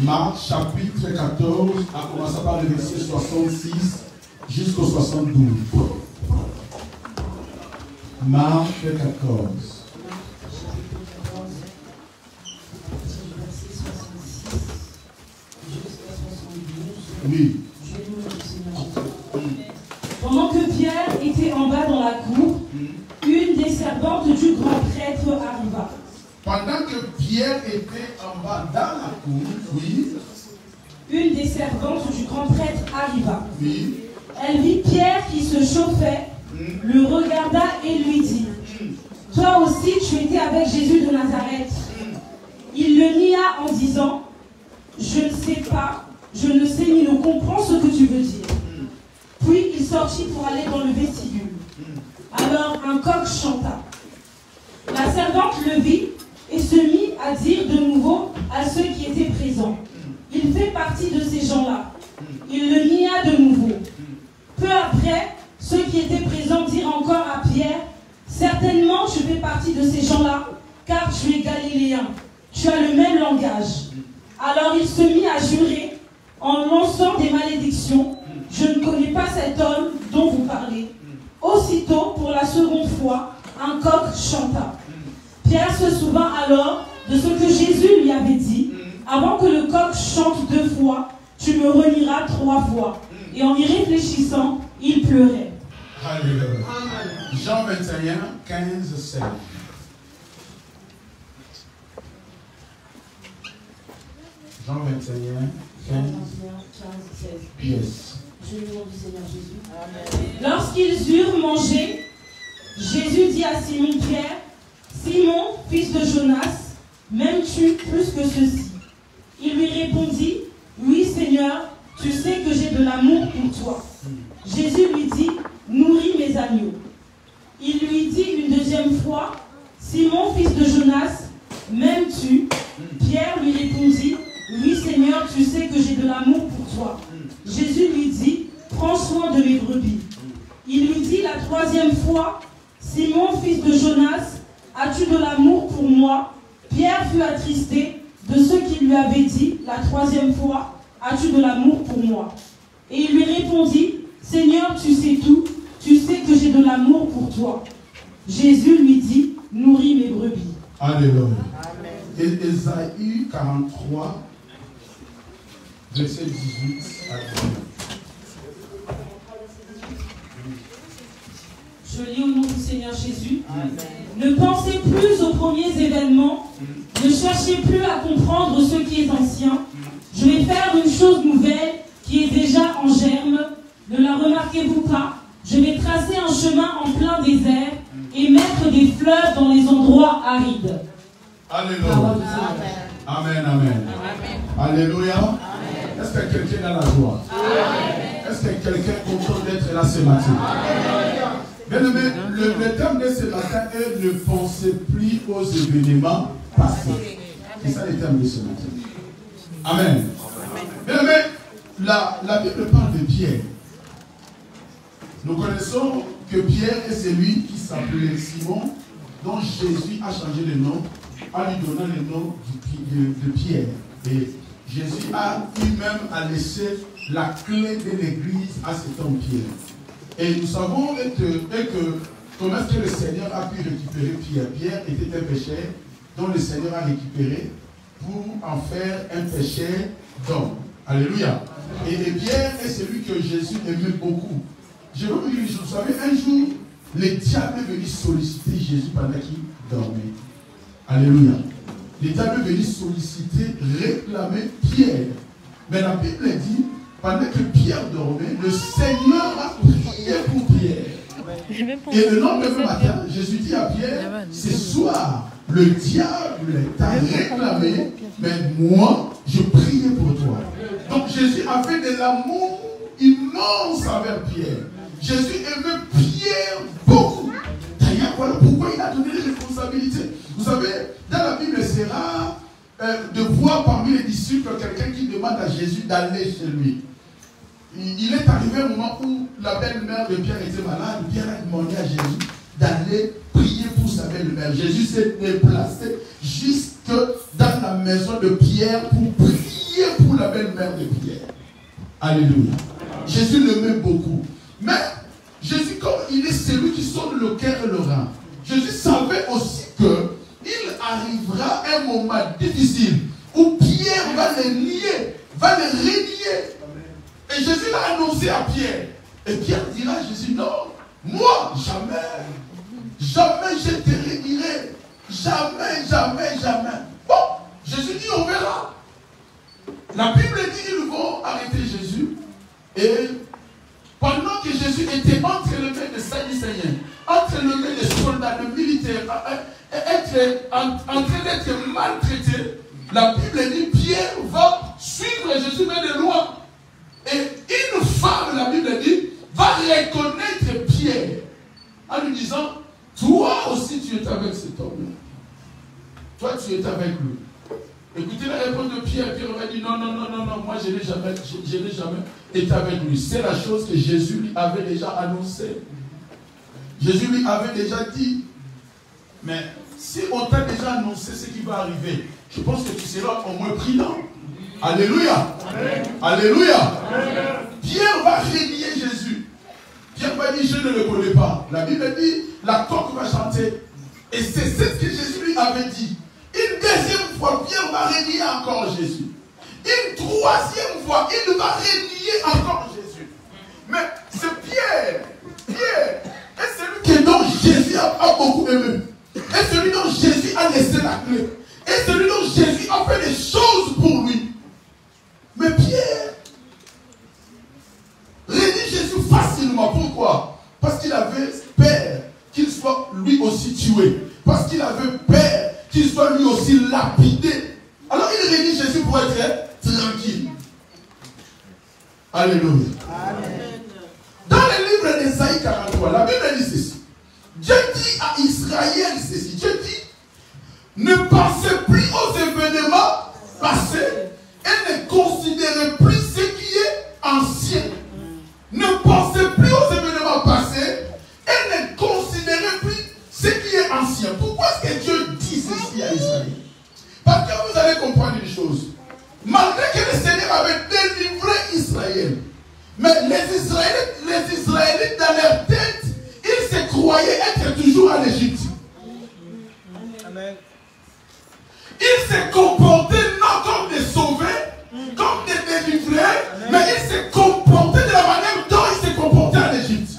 Marc chapitre 14, à commencer par le verset 66 jusqu'au 72. Marc 14. Oui. Pendant que Pierre était en bas dans la cour, une des servantes du grand prêtre arriva. Pendant que Pierre était en bas dans la cour, oui. Une des servantes du grand prêtre arriva. Oui. Elle vit Pierre qui se chauffait, le regarda et lui dit, « Toi aussi tu étais avec Jésus de Nazareth. » Il le nia en disant, « Je ne sais pas, je ne sais ni ne comprends ce que tu veux dire. » Puis il sortit pour aller dans le vestibule. Alors un coq chanta. La servante le vit et se mit à dire de nouveau à ceux qui étaient présents, « Il fait partie de ces gens-là. » Il le nia de nouveau. Peu après, ceux qui étaient présents dirent encore à Pierre, « Certainement tu fais partie de ces gens-là, car tu es galiléen. Tu as le même langage. » Alors il se mit à jurer en lançant des malédictions, « Je ne connais pas cet homme dont vous parlez. » Aussitôt, pour la seconde fois, un coq chanta. Pierre se souvint alors de ce que Jésus lui avait dit, « Avant que le coq chante 2 fois, tu me renieras 3 fois. » Et en y réfléchissant, il pleurait. Alléluia. Jean 21, 15, 16. Jean 21, 15, 16. yes. Je le nom du Seigneur Jésus. Amen. Lorsqu'ils eurent mangé, Jésus dit à Simon-Pierre, « Simon, fils de Jonas, m'aimes-tu plus que ceci ?» Il lui répondit, « Oui, Seigneur, tu sais que j'ai de l'amour pour toi. » Jésus lui dit, « Nourris mes agneaux. » Il lui dit une deuxième fois, « Simon, fils de Jonas, m'aimes-tu » Pierre lui répondit, « Oui, Seigneur, tu sais que j'ai de l'amour pour toi. » Jésus lui dit, « Prends soin de mes brebis. » Il lui dit la 3e fois, « Simon, fils de Jonas, as-tu de l'amour pour moi ?» Pierre fut attristé de ce qu'il lui avait dit la 3e fois, « As-tu de l'amour pour moi ?» Et il lui répondit, « Seigneur, tu sais tout, tu sais que j'ai de l'amour pour toi. » Jésus lui dit, « Nourris mes brebis. » Alléluia. Et Ésaïe 43, verset 18 à 19. Je lis au nom du Seigneur Jésus. Amen. Ne pensez plus aux premiers événements. Ne cherchez plus à comprendre ce qui est ancien. Je vais faire une chose nouvelle qui est déjà en germe. Ne la remarquez-vous pas? Je vais tracer un chemin en plein désert et mettre des fleuves dans les endroits arides. Alléluia. Amen, amen. Alléluia. Est-ce que quelqu'un a la joie? Est-ce que quelqu'un est content d'être là ce matin? Bien aimé, le thème de ce matin est ne pensez plus aux événements passés. C'est ça le thème de ce matin. Amen. Bien aimé, la Bible parle de Pierre. Nous connaissons que Pierre est celui qui s'appelait Simon, dont Jésus a changé le nom en lui donnant le nom de Pierre. Et Jésus a lui-même laissé la clé de l'église à cet homme Pierre. Et nous savons comment est-ce que le Seigneur a pu récupérer Pierre. Pierre était un pécheur dont le Seigneur a récupéré pour en faire un pécheur d'homme. Alléluia. Et Pierre est celui que Jésus aimait beaucoup. Je veux vous dire une chose. Vous savez, un jour, le diable est venu solliciter Jésus pendant qu'il dormait. Alléluia. Le diable est venu solliciter, réclamer Pierre. Mais la Bible dit, pendant que Pierre dormait, le Seigneur a prié pour Pierre. Et le lendemain matin, Jésus dit à Pierre, ce soir, le diable t'a réclamé, mais moi, je priais pour toi. Donc Jésus avait de l'amour immense envers Pierre. Jésus aimait Pierre beaucoup. D'ailleurs, voilà pourquoi il a donné les responsabilités. Vous savez, dans la Bible, c'est rare de voir parmi les disciples quelqu'un qui demande à Jésus d'aller chez lui. Il est arrivé un moment où la belle-mère de Pierre était malade. Pierre a demandé à Jésus d'aller prier pour sa belle-mère. Jésus s'est déplacé jusque dans la maison de Pierre pour prier Alléluia. Jésus l'aimait beaucoup. Mais Jésus, comme il est celui qui sonde le cœur et le rein, Jésus savait aussi qu'il arrivera un moment difficile où Pierre va les nier, va les renier. Et Jésus l'a annoncé à Pierre. Et Pierre dira à Jésus, non, moi, jamais, jamais je te renierai. Jamais, jamais, jamais. Bon, Jésus dit, on verra. La Bible dit, ils vont arrêter Jésus. Et pendant que Jésus était entre les mains des Sadducéens, entre les mains des soldats, des militaires, en train d'être maltraité, la Bible dit, Pierre va suivre Jésus mais de loin. Et une femme, la Bible dit, va reconnaître Pierre en lui disant, toi aussi tu es avec cet homme-là. Toi tu es avec lui. Écoutez la réponse de Pierre. Pierre va dire, non, non, non, non, non, moi je n'ai jamais été avec lui. C'est la chose que Jésus lui avait déjà annoncée. Jésus lui avait déjà dit. Mais si on t'a déjà annoncé ce qui va arriver, je pense que tu seras au moins prudent. Alléluia. Amen. Alléluia. Amen. Pierre va renier Jésus. Pierre va dire, je ne le connais pas. La Bible dit, la coque va chanter. Et c'est ce que Jésus lui avait dit. Une deuxième fois, Pierre va renier encore Jésus. Une troisième fois, il va renier encore Jésus. Mais c'est Pierre. Pierre est celui dont Jésus a beaucoup aimé. Est celui dont Jésus a laissé la clé. Est celui dont Jésus a fait des choses pour lui. Mais Pierre renie Jésus facilement. Pourquoi? Parce qu'il avait peur qu'il soit lui aussi tué. Parce qu'il avait peur qu'il soit lui aussi lapidé. Alors il renie Jésus pour être tranquille. Alléluia. Amen. Dans le livre d'Ésaïe 43, la Bible dit ceci. Dieu dit à Israël ceci. Dieu dit, ne pensez plus aux événements passés et ne considérez plus ce qui est ancien. Ne pensez plus aux événements passés et ne considérez plus ce qui est ancien. Pourquoi est-ce que Dieu dit ceci à Israël? Parce que vous allez comprendre une chose. Malgré que le Seigneur avait délivré Israël, mais les Israélites dans leur tête, ils se croyaient être toujours en Égypte. Amen. Ils se comportaient non comme des sauvés, comme des délivrés, mais ils se comportaient de la manière dont ils se comportaient en Égypte.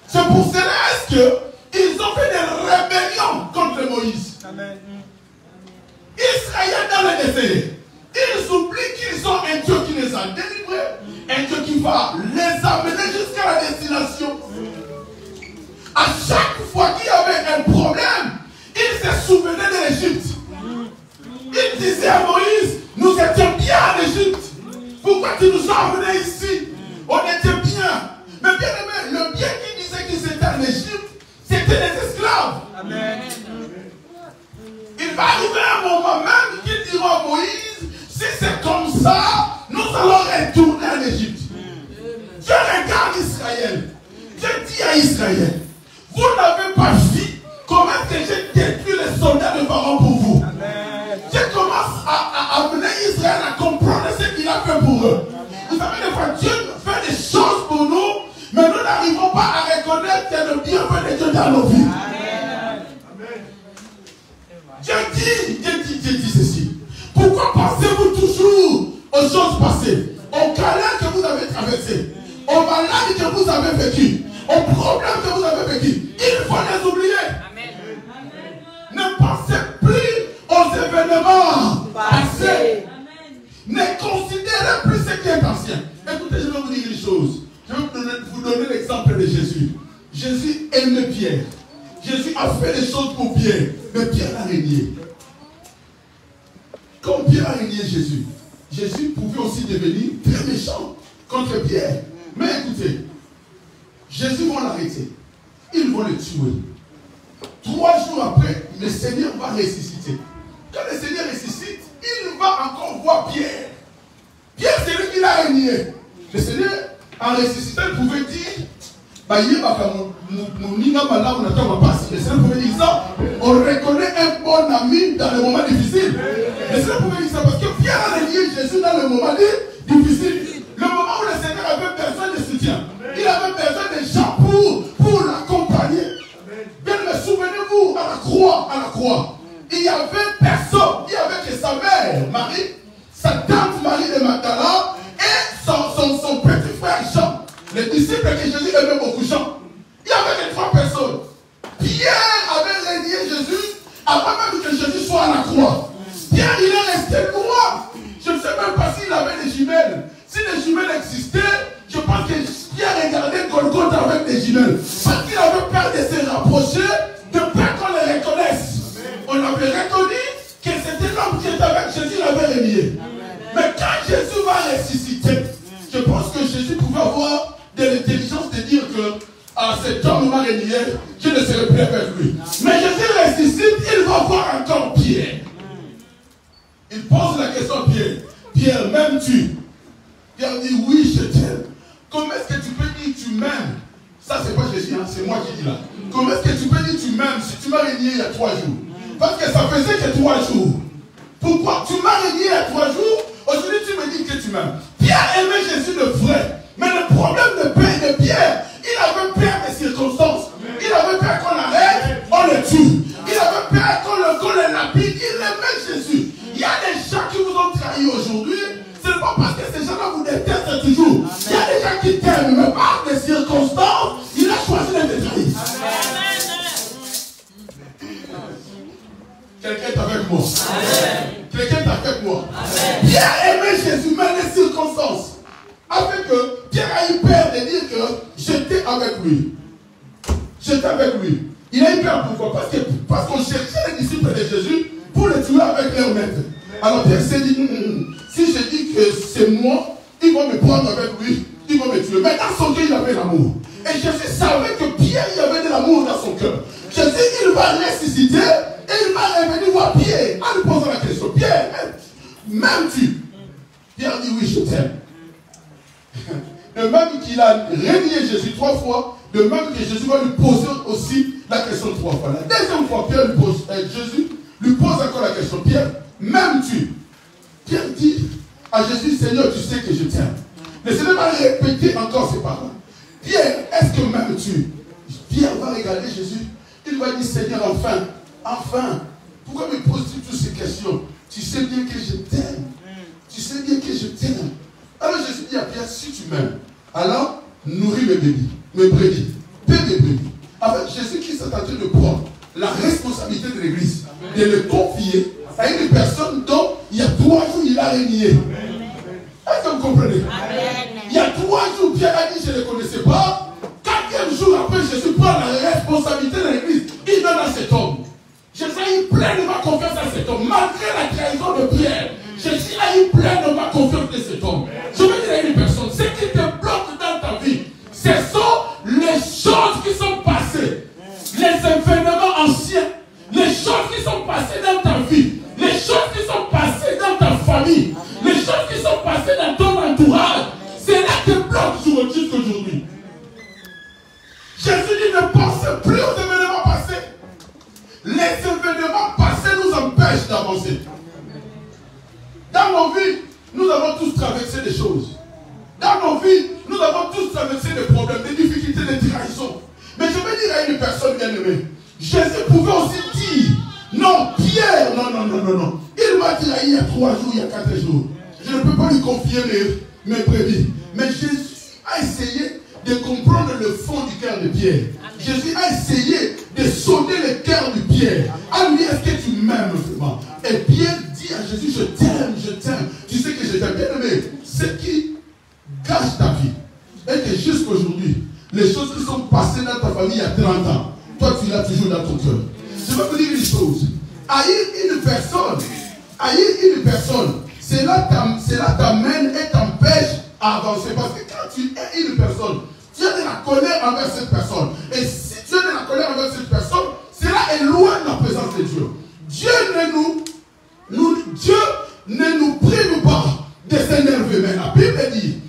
C'est pour cela qu'ils ont fait des rébellions contre Moïse. Amen. Israël dans le désert, ils oublient qu'ils ont un Dieu qui les a délivrés, un Dieu qui va les amener jusqu'à la destination. À chaque fois qu'il y avait un problème, ils se souvenaient de l'Égypte. Ils disaient à Moïse, nous étions bien en Égypte. Pourquoi tu nous as amenés ici? On était bien. Mais bien aimé, le bien qui disait qu'ils étaient en Égypte, c'était les esclaves. Amen. Il va arriver un moment même qu'ils diront à Moïse, si c'est comme ça, nous allons retourner en Égypte. Dieu regarde Israël. Dieu dit à Israël, vous n'avez pas vu comment j'ai détruit les soldats de Pharaon pour vous. Amen. Dieu commence à amener Israël à comprendre ce qu'il a fait pour eux. Amen. Vous savez, des fois, Dieu fait des choses pour nous, mais nous n'arrivons pas à reconnaître le bienfait de Dieu dans nos vies. Amen. Dieu dit ceci. Pourquoi pensez-vous toujours aux choses passées, aux galères que vous avez traversées, aux maladies que vous avez vécues, aux problèmes que vous avez vécus? Il faut les oublier. Amen. Ne pensez plus aux événements passés. Ne considérez plus ce qui est ancien. Écoutez, je vais vous dire une chose. Je vais vous donner l'exemple de Jésus. Jésus aimait Pierre. Jésus a fait des choses pour Pierre, mais Pierre l'a renié. Comme Pierre a renié Jésus, Jésus pouvait aussi devenir très méchant contre Pierre. Mais écoutez, Jésus va l'arrêter. Ils vont le tuer. 3 jours après, le Seigneur va ressusciter. Quand le Seigneur ressuscite, il va encore voir Pierre. Pierre, c'est lui qui l'a renié. Le Seigneur, en ressuscitant, il pouvait dire, le Seigneur pouvait dire ça. On reconnaît un bon ami dans les moments difficiles. Le Seigneur pouvait dire ça parce que Pierre a renié Jésus dans les moments difficiles. croix, il y avait personne. Il y avait que sa mère, Marie, sa tante Marie de Magdala et son petit frère Jean. Les disciples que Jésus aimait beaucoup, Jean. Il y avait que 3 personnes. Pierre avait régné Jésus avant même que Jésus soit à la croix. Pierre, il est resté loin. Je ne sais même pas s'il avait des jumelles. Si les jumelles existaient, je pense que Pierre regardait Golgotha avec des jumelles. Parce qu'il avait peur de se rapprocher, de peur qu'on les reconnaisse. On avait reconnu que c'était l'homme qui était avec Jésus, il avait régné. Mais quand Jésus va ressusciter, je pense que Jésus pouvait avoir de l'intelligence de dire que cet homme m'a régné, je ne serai plus avec lui. Mais Jésus ressuscite, il va voir encore Pierre. Il pose la question à Pierre. Pierre, m'aimes-tu? Pierre dit oui, je t'aime. Comment est-ce que tu peux dire tu m'aimes? Ça, c'est pas Jésus, hein, c'est moi qui dis là. Comment est-ce que tu peux dire tu m'aimes si tu m'as régné il y a 3 jours? Parce que ça faisait que 3 jours. Pourquoi? Tu m'as régné il y a 3 jours, aujourd'hui tu me dis que tu m'aimes. Pierre aimait Jésus de vrai. Mais le problème de Pierre, il avait peur des circonstances. Il avait peur qu'on l'arrête, on le tue. Il avait peur qu'on le lapide. Il aimait Jésus. Il y a des gens qui vous ont trahi aujourd'hui. Ce n'est pas parce que ces gens-là vous détestent toujours. Il y a des gens qui t'aiment, mais par des circonstances, il a choisi de te trahir. Quelqu'un est avec moi. Quelqu'un est avec moi. Pierre aimait Jésus, mais les circonstances. Afin que Pierre a eu peur de dire que j'étais avec lui. J'étais avec lui. Il a eu peur, pourquoi? Parce qu'on cherchait les disciples de Jésus pour les tuer avec leur maître. Alors Pierre s'est dit, si je dis que c'est moi, ils vont me prendre avec lui, ils vont me tuer. Mais dans son cœur, il avait l'amour. Et Jésus savait que Pierre, il avait de l'amour dans son cœur. Jésus, il va ressusciter et il va revenir voir Pierre en lui posant la question. Pierre, m'aimes-tu? Pierre dit oui, je t'aime. De même qu'il a régné Jésus 3 fois, de même que Jésus va lui poser aussi la question 3 fois. La deuxième fois, Jésus lui pose encore la question. Pierre, m'aimes-tu? Pierre dit à Jésus, Seigneur, tu sais que je t'aime. Le Seigneur va répéter encore ces paroles. Pierre, est-ce que m'aimes-tu? Pierre va regarder Jésus. Il va dire, Seigneur, enfin, pourquoi me poses-tu toutes ces questions? Tu sais bien que je t'aime. Tu sais bien que je t'aime. Alors Jésus dit à Pierre, si tu m'aimes, alors nourris mes brebis, paie mes brebis. Avec Jésus-Christ est en train de prendre la responsabilité de l'Église, de le confier à une personne dont il y a 3 jours il a régné. Est-ce que vous comprenez? Il y a 3 jours, Pierre a dit je ne le connaissais pas. 4e jour après, Jésus prend la responsabilité de l'Église. Il donne à cet homme. Jésus a eu pleinement confiance à cet homme, malgré la trahison de Pierre. Jésus a eu pleinement confiance de cet homme. Je veux dire à une personne, ce qui te bloque dans ta vie, ce sont les choses qui sont passées, les événements anciens, les choses qui sont passées dans ta vie, les choses qui sont passées dans ta famille, les choses qui sont passées dans ton entourage. C'est là qui te bloque jusqu'aujourd'hui. Jésus dit ne pensez plus aux événements passés. Les événements passés nous empêchent d'avancer. Dans nos vies, nous avons tous traversé des choses. Dans nos vies, nous avons tous traversé des problèmes, des difficultés, des trahisons. Mais je veux dire à une personne bien-aimée, Jésus pouvait aussi dire, non, Pierre, non. Il m'a dit il y a 3 jours, il y a 4 jours. Je ne peux pas lui confier mes brebis. Mais Jésus a essayé de comprendre le fond du cœur de Pierre. Jésus a essayé de sonner le cœur de Pierre. Ah oui, est-ce que tu m'aimes vraiment? Et Pierre dit à Jésus, je t'aime. Tu sais que je t'aime. Bien aimé, ce qui gâche ta vie et que jusqu'aujourd'hui, les choses qui sont passées dans ta famille il y a 30 ans, toi tu l'as toujours dans ton cœur. Je vais vous dire une chose. Haïr une personne, cela t'amène et t'empêche à avancer. Parce que quand tu hais une personne, tu as de la colère envers cette personne. Et si tu as de la colère envers cette personne, cela éloigne la présence de Dieu. Dieu ne nous prive pas de s'énerver. Mais la Bible dit,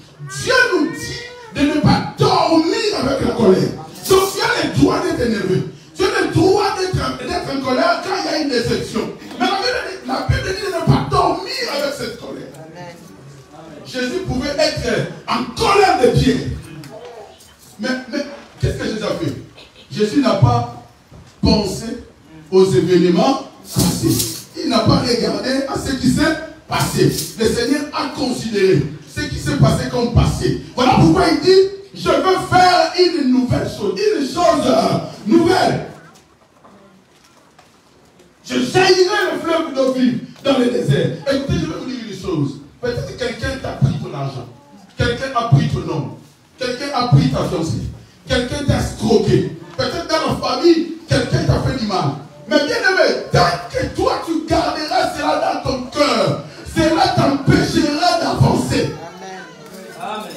Dieu nous dit de ne pas dormir avec la colère. Donc tu as le droit d'être énervé. Tu as le droit d'être en colère quand il y a une déception. Mais la Bible dit de ne pas dormir avec cette colère. Jésus pouvait être en colère de Dieu. Mais qu'est-ce que Jésus a fait? Jésus n'a pas pensé aux événements passés. Il n'a pas regardé à ce qui s'est passé. Le Seigneur a considéré ce qui s'est passé comme passé. Voilà pourquoi il dit, je veux faire une nouvelle chose, une chose nouvelle. Je jaillirai le fleuve d'eau vive dans le désert. Écoutez, je vais vous dire une chose. Peut-être que quelqu'un t'a pris ton argent. Quelqu'un a pris ton nom. Quelqu'un a pris ta fiancée. Quelqu'un t'a escroqué. Peut-être dans la famille, quelqu'un t'a fait du mal. Mais bien aimé, tant que toi tu garderas cela dans ton cœur, cela t'empêchera d'avancer. Amen.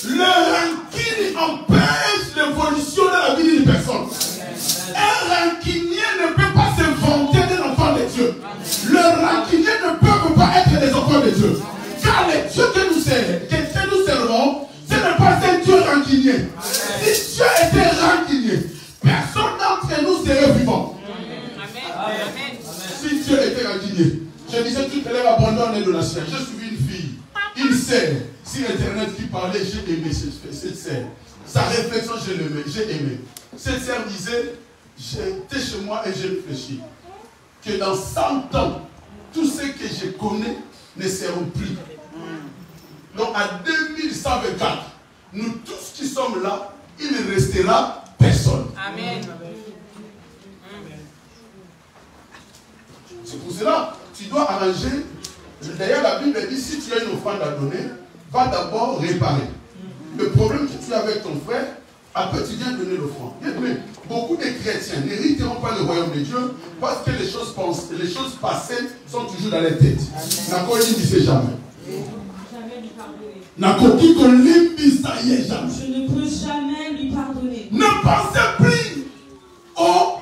Le rancune empêche l'évolution de la vie d'une personne. Un rancunier ne peut pas se vanter d'un enfant de Dieu. Le rancunier ne peut pas être des enfants de Dieu. Car le Dieu que nous servons, ce n'est pas un Dieu rancunier. Si Dieu était rancunier, personne d'entre nous serait vivant. Si Dieu était rancunier, je disais tout à l'heure, abandonne de la chair. J'ai suivi une fille, une sœur, sur Internet qui parlait, j'ai aimé cette sœur. Sa réflexion, j'ai aimé. Cette sœur disait, j'étais chez moi et j'ai réfléchi que dans 100 ans, tout ce que je connais ne seront plus. Donc à 2124, nous tous qui sommes là, il ne restera personne. Amen. C'est pour cela, tu dois arranger. D'ailleurs, la Bible dit, si tu as une offrande à donner, va d'abord réparer. Le problème que tu as avec ton frère, après tu viens donner l'offrande. Beaucoup de chrétiens n'hériteront pas le royaume de Dieu parce que les choses passées sont toujours dans les têtes. N'ako limbise jamais. N'ako kiko limbise jamais. Je ne peux jamais lui pardonner. Ne pensez plus aux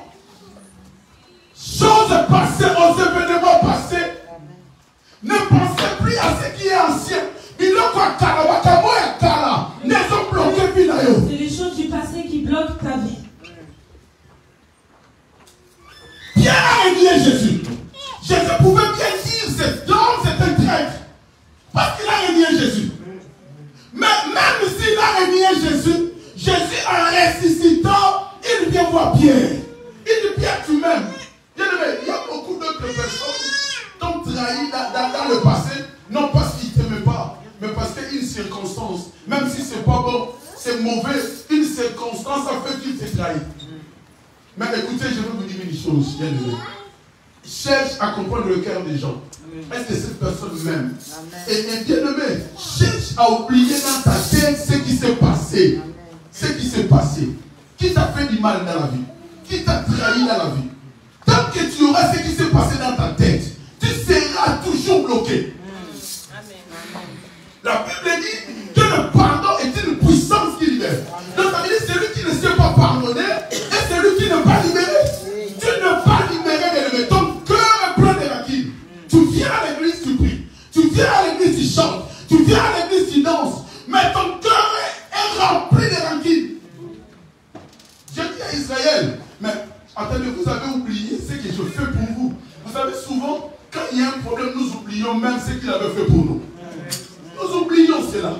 choses passées, aux événements passés. Ne pensez plus à ce qui est ancien. C'est les choses du passé qui bloquent ta vie. Pierre a renié Jésus. Jésus pouvait bien dire cet homme, c'est un traître. Parce qu'il a renié Jésus. Mais même s'il a renié Jésus, Jésus en ressuscitant, il vient voir Pierre. Il dit, Pierre, tu m'aimes. Il y a beaucoup d'autres personnes qui t'ont trahi dans le passé, non parce qu'ils ne t'aimaient pas, mais parce qu'une circonstance, même si ce n'est pas bon, c'est mauvais, une circonstance a fait qu'il t'ait trahi. Mais écoutez, je vais vous dire une chose, bien aimé. Cherche à comprendre le cœur des gens. Est-ce que cette personne m'aime? Et bien aimé, cherche à oublier dans ta tête ce qui s'est passé. Ce qui s'est passé. Qui t'a fait du mal dans la vie? Qui t'a trahi dans la vie? Tant que tu auras ce qui s'est passé dans ta tête, tu seras toujours bloqué. La Bible dit que le pardon est une puissance qui libère. Donc ça veut dire celui qui ne sait pas pardonner et celui qui ne pas libérer. Tu ne pas libérer de ton cœur est plein de rancune. Tu viens à l'église, tu pries. Tu viens à l'église, tu chantes. Tu viens à l'église, tu danses. Mais ton cœur est rempli de rancune. J'ai dit à Israël, mais attendez, vous avez oublié ce que je fais pour vous. Vous savez, souvent, quand il y a un problème, nous oublions même ce qu'il avait fait pour nous. Nous oublions cela.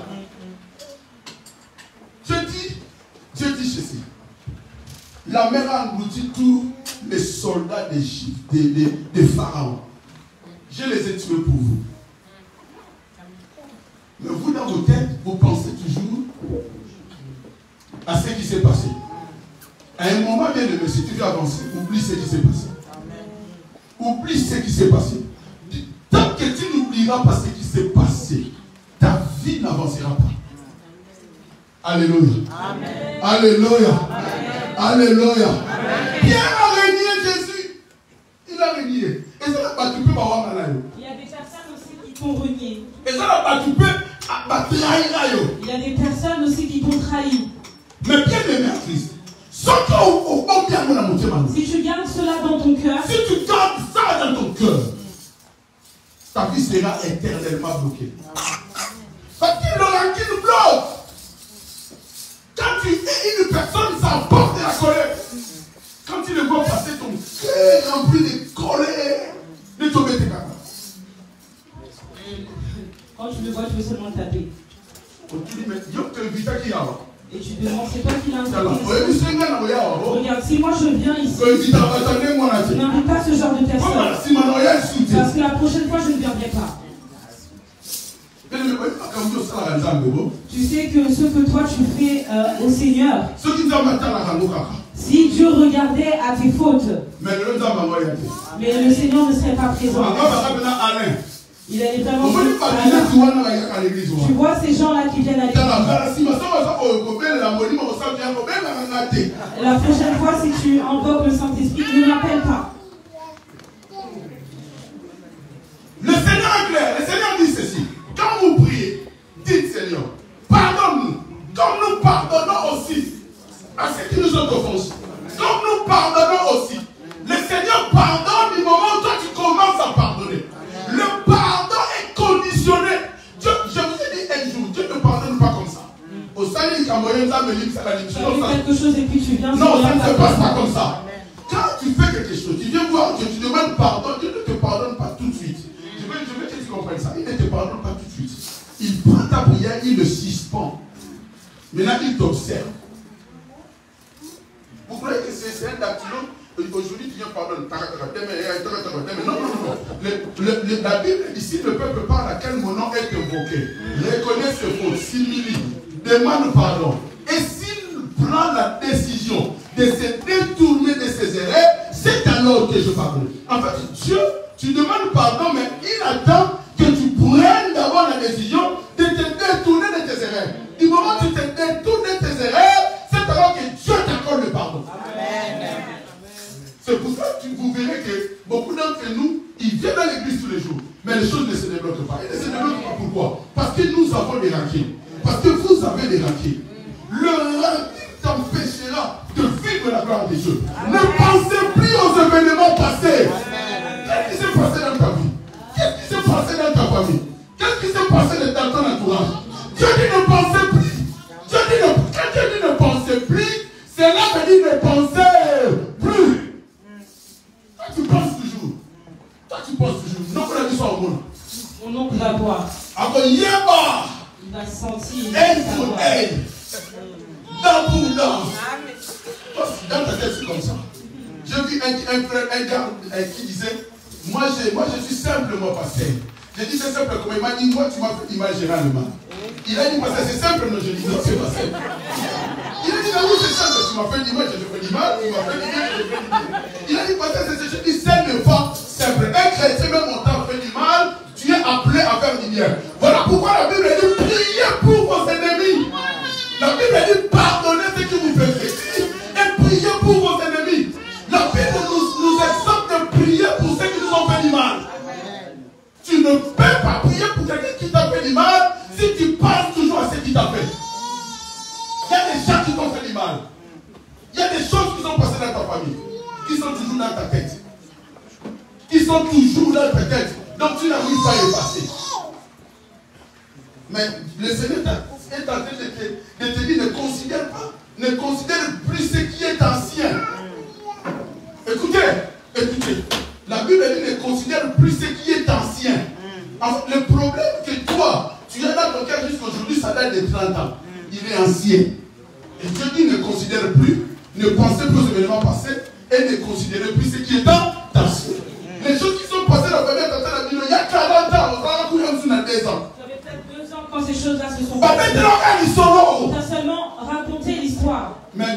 Dieu dit ceci. La mer a englouti tous les soldats d'Égypte, des pharaons. Je les ai tués pour vous. Mais vous, dans vos têtes, vous pensez toujours à ce qui s'est passé. À un moment, bien aimé, si tu veux avancer, oublie ce qui s'est passé. Oublie ce qui s'est passé. Tant que tu n'oublieras pas ce qui s'est passé, ta vie n'avancera pas. Alléluia. Amen. Alléluia. Amen. Alléluia. Amen. Pierre a renié Jésus. Il a renié. Et ça n'a pas tout peu. Il y a des personnes aussi qui t'ont renié. Et ça n'a pas tout peu. Il y a des personnes aussi qui t'ont trahi. Mais bien aimé à Christ. Si tu gardes cela dans ton cœur, si tu gardes ça dans ton cœur, ta vie sera éternellement bloquée. Parce que le rancune bloque. Quand tu es une personne, ça apporte de la colère. Quand tu le vois passer, ton cœur rempli de colère, de tomber tes capables. Quand tu le vois, tu veux seulement taper. Tu dis, mais Dieu te vit qui a. Et tu te demandes, c'est toi qui l'as inventé. Regarde si moi je viens ici, n'invite pas ce genre de personne. Parce que la prochaine fois, je ne viendrai pas. Tu sais que ce que toi tu fais au Seigneur, si Dieu regardait à tes fautes, mais le Seigneur ne serait pas présent. Il est vraiment. Tu vois ces gens-là qui viennent à l'église. La prochaine fois, si tu invoques le Saint-Esprit, ne m'appelle pas. Le Seigneur est clair. Le Seigneur dit ceci. Quand vous priez, dites Seigneur, pardonne-nous, comme nous pardonnons aussi à ceux qui nous ont offensés. Comme nous pardonnons aussi. Le Seigneur pardonne du moment où toi tu commences à pardonner. Le pardon est conditionné. Je vous ai dit un jour, Dieu ne pardonne pas comme ça. Au salut, quelque chose et puis tu viens. Non, ça ne se passe pas comme ça. Quand tu fais quelque chose, tu viens voir Dieu, tu demandes pardon, Dieu ne te pardonne pas tout de suite. Je veux que tu comprennes ça. Il ne te pardonne pas tout de suite. Il prend ta prière, il le suspend. Maintenant, il t'observe. Vous croyez que c'est un dactylo? Aujourd'hui, tu viens pardonner. Non. La Bible dit, si le peuple par laquelle mon nom est invoqué reconnaît ses fautes, s'humilie, demande pardon, et s'il prend la décision de se détourner de ses erreurs, c'est alors que je pardonne. En fait, Dieu, tu demandes pardon, mais il attend que tu prennes d'abord la décision de te détourner de tes erreurs. Du moment où tu te détournes de tes erreurs, c'est alors que Dieu t'accorde le pardon. Amen. C'est pour ça que vous verrez que beaucoup d'entre nous, ils viennent dans l'église tous les jours, mais les choses ne se débloquent pas. Ils ne se débloquent pas pourquoi? Parce que nous avons des raquets. Parce que vous avez des raquets. Le raquet t'empêchera de vivre la gloire de Dieu. Ne pensez plus aux événements passés. Qu'est-ce qui s'est passé dans ta vie? Qu'est-ce qui s'est passé dans ta famille? Qu'est-ce qui s'est passé dans ton entourage? Dieu dit ne pensez plus. Quand Dieu dit ne pensez plus, cela veut dire ne pensez plus. Toi tu penses toujours. Non, on a dit ça au monde. Mon oncle va boire. Il va sentir. Dans ta tête, c'est comme ça. J'ai vu un gars qui disait, moi je suis simplement pasteur. J'ai dit c'est simple comme il m'a dit, moi tu m'as fait l'image généralement. Il a dit, pasteur, c'est simple, non, je dis non, c'est pas simple. Il a dit, mais oui, c'est simple, tu m'as fait l'image, je fais l'image, tu m'as fait l'image, je fais l'image. Il a dit, pasteur, je dis, c'est une fois simple. Un chrétien, même en temps fait du mal, tu es appelé à faire du bien. Voilà pourquoi la Bible dit, priez pour vos ennemis. La Bible dit, pardonnez ce que vous faites et priez pour vos ennemis. La Bible nous exhorte de prier pour ceux qui nous ont fait du mal. Tu ne peux pas prier pour quelqu'un qui t'a fait du mal si tu penses toujours à ce qui t'a fait. Il y a des gens qui t'ont fait du mal. Il y a des choses qui sont passées dans ta famille, qui sont toujours dans ta tête. Donc tu n'arrives pas à effacer. Mais le Seigneur est en train de te dire, ne considère plus ce qui est ancien. Écoutez. La Bible dit ne considère plus ce qui est ancien. Alors, le problème que toi, tu as dans ton cœur jusqu'à aujourd'hui, ça date de 30 ans. Il est ancien. Et Dieu dit ne considère plus, ne pensez plus aux événements passés et ne considérez plus ce qui est ancien. Les choses qui sont passées dans ta vie, il y a 40 ans, on va courir en dessous de 2 ans. Ça fait peut-être 2 ans quand ces choses-là se sont passées. On t'a seulement raconté l'histoire. Mais à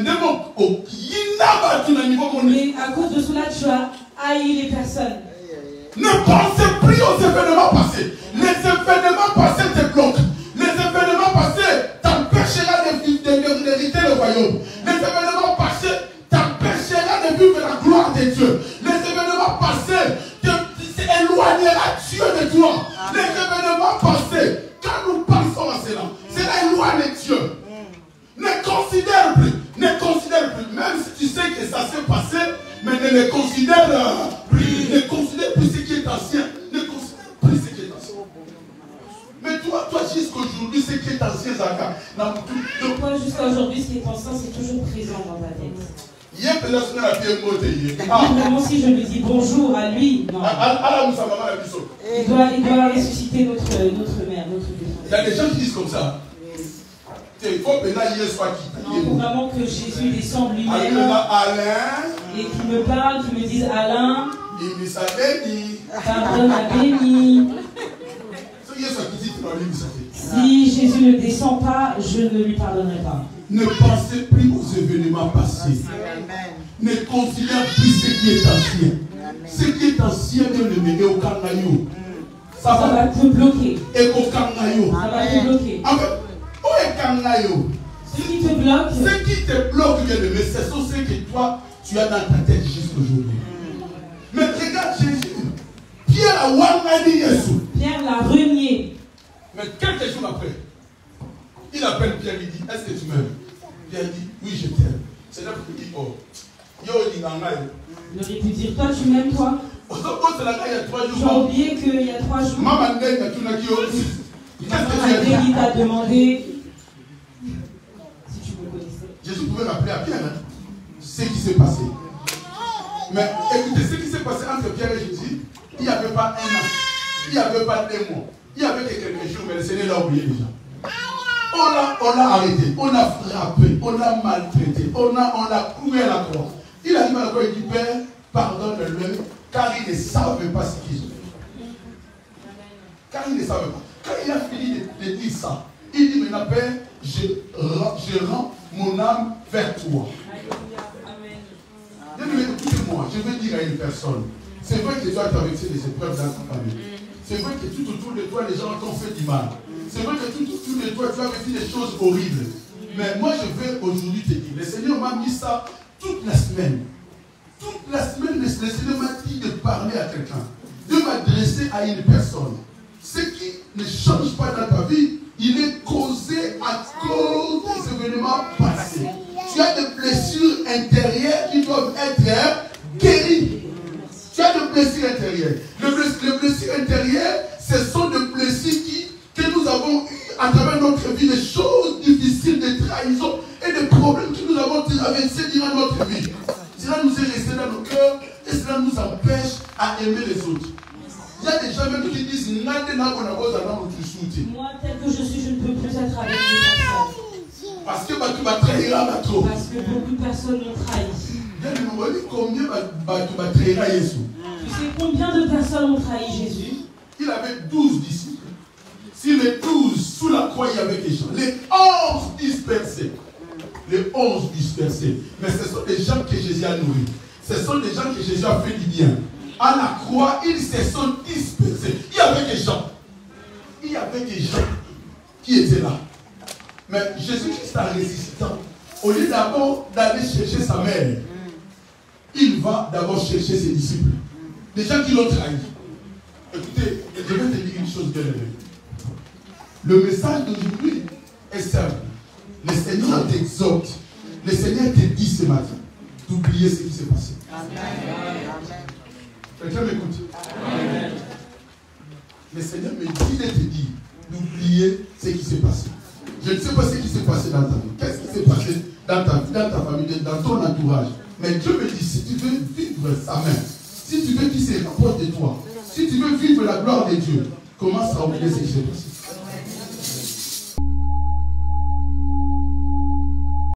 cause de cela, tu as haï les personnes. Ne pensez plus aux événements passés. Les événements passés te bloquent. Les événements passés t'empêcheront d'hériter le royaume. Les événements passés t'empêcheront de vivre la gloire de Dieu. Les événements passés éloignera Dieu de toi. Les événements passés, quand nous pensons à cela éloigne Dieu. Ne considère plus. Même si tu sais que ça s'est passé, mais ne le considère plus. Ne considère plus ce qui est ancien. Ne considère plus ce qui est ancien. Mais toi jusqu'à aujourd'hui, ce qui est ancien, Zaka. Toi jusqu'à aujourd'hui, ce qui est ancien, c'est toujours présent dans ta tête. Vraiment, si je lui dis bonjour à lui, non. Il doit ressusciter notre mère, notre défunt. Il y a des gens qui disent comme ça. Il faut vraiment que Jésus descende lui-même et qu'il me parle, qu'il me dise Alain, pardonne à Béni. Si Jésus ne descend pas, je ne lui pardonnerai pas. Ne pensez plus aux événements passés. Ne considère plus ce qui est ancien. Ce qui est ancien ne le met au Kangayo. Ça va te bloquer. Et au Kangayo. Ça va te bloquer. En fait, où est Kangayo? Ce qui te bloque. Ce qui te bloque, bien aimé, c'est ce que toi, tu as dans ta tête jusqu'aujourd'hui. Mais regarde Jésus. Pierre a wangani Yesu. Pierre l'a renié. Mais quelques jours après, il appelle Pierre, il dit, est-ce que tu m'aimes? Pierre dit, oui, je t'aime. C'est là qu'il dit, oh, yo, il en a. Il aurait pu dire, toi, tu m'aimes, toi? Tu as oublié qu'il y a 3 jours. Maman t'a demandé si tu me connaissais. Jésus pouvait rappeler à Pierre ce qui s'est passé. Mais écoutez, ce qui s'est passé entre Pierre et Jésus, il n'y avait pas 1 an, il n'y avait pas 2 mois, il n'y avait que quelques jours, mais le Seigneur l'a oublié déjà. On l'a arrêté, on l'a frappé, on l'a maltraité, on l'a cloué à la croix. Il arrive à la croix et dit, Père, pardonne-le, car ils ne savent pas ce qu'ils ont fait. Car ils ne savent pas. Quand il a fini de dire ça, il dit, maintenant, Père, je rends mon âme vers toi. Écoutez-moi, je veux dire à une personne, c'est vrai que tu as traversé des épreuves dans ta famille. C'est vrai que tout autour de toi, les gens t'ont fait du mal. C'est vrai que tout autour de toi, tu as vécu des choses horribles. Mais moi, je vais aujourd'hui te dire, le Seigneur m'a mis ça toute la semaine. Toute la semaine, le Seigneur m'a dit de parler à quelqu'un, de m'adresser à une personne. Ce qui ne change pas dans ta vie, il est causé à cause des événements passés. Tu as des blessures intérieures qui doivent être guéries. Tu as des blessures intérieures. Les blessures intérieures, ce sont des blessures que nous avons eues à travers notre vie, des choses difficiles, des trahisons et des problèmes que nous avons traversés durant notre vie. Cela nous est resté dans nos cœurs et cela nous empêche à aimer les autres. Il y a des gens même qui disent moi, tel que je suis, je ne peux plus être avec les personnes. Parce que tu vas trahir à trop. Parce que beaucoup de personnes m'ont trahi. Tu sais combien de personnes ont trahi Jésus? Il avait 12 disciples. Si les 12 sous la croix, il y avait des gens. Les 11 dispersés. Les 11 dispersés. Mais ce sont des gens que Jésus a nourris. Ce sont des gens que Jésus a fait du bien. À la croix, ils se sont dispersés. Il y avait des gens. Il y avait des gens qui étaient là. Mais Jésus-Christ en ressuscitant, au lieu d'abord d'aller chercher sa mère, il va d'abord chercher ses disciples. Des gens qui l'ont trahi. Écoutez, je vais te dire une chose bien aimée. Le message d'aujourd'hui est simple. Le Seigneur t'exhorte. Le Seigneur te dit ce matin d'oublier ce qui s'est passé. Amen. Quelqu'un m'écoute? Amen. Le Seigneur me dit de te dire d'oublier ce qui s'est passé. Je ne sais pas ce qui s'est passé dans ta vie. Qu'est-ce qui s'est passé dans ta vie, dans ta famille, dans ton entourage. Mais Dieu me dit, si tu veux vivre sa main, si tu veux qu'il se rapproche de toi, si tu veux vivre la gloire de Dieu, commence à oublier ce qui s'est passé.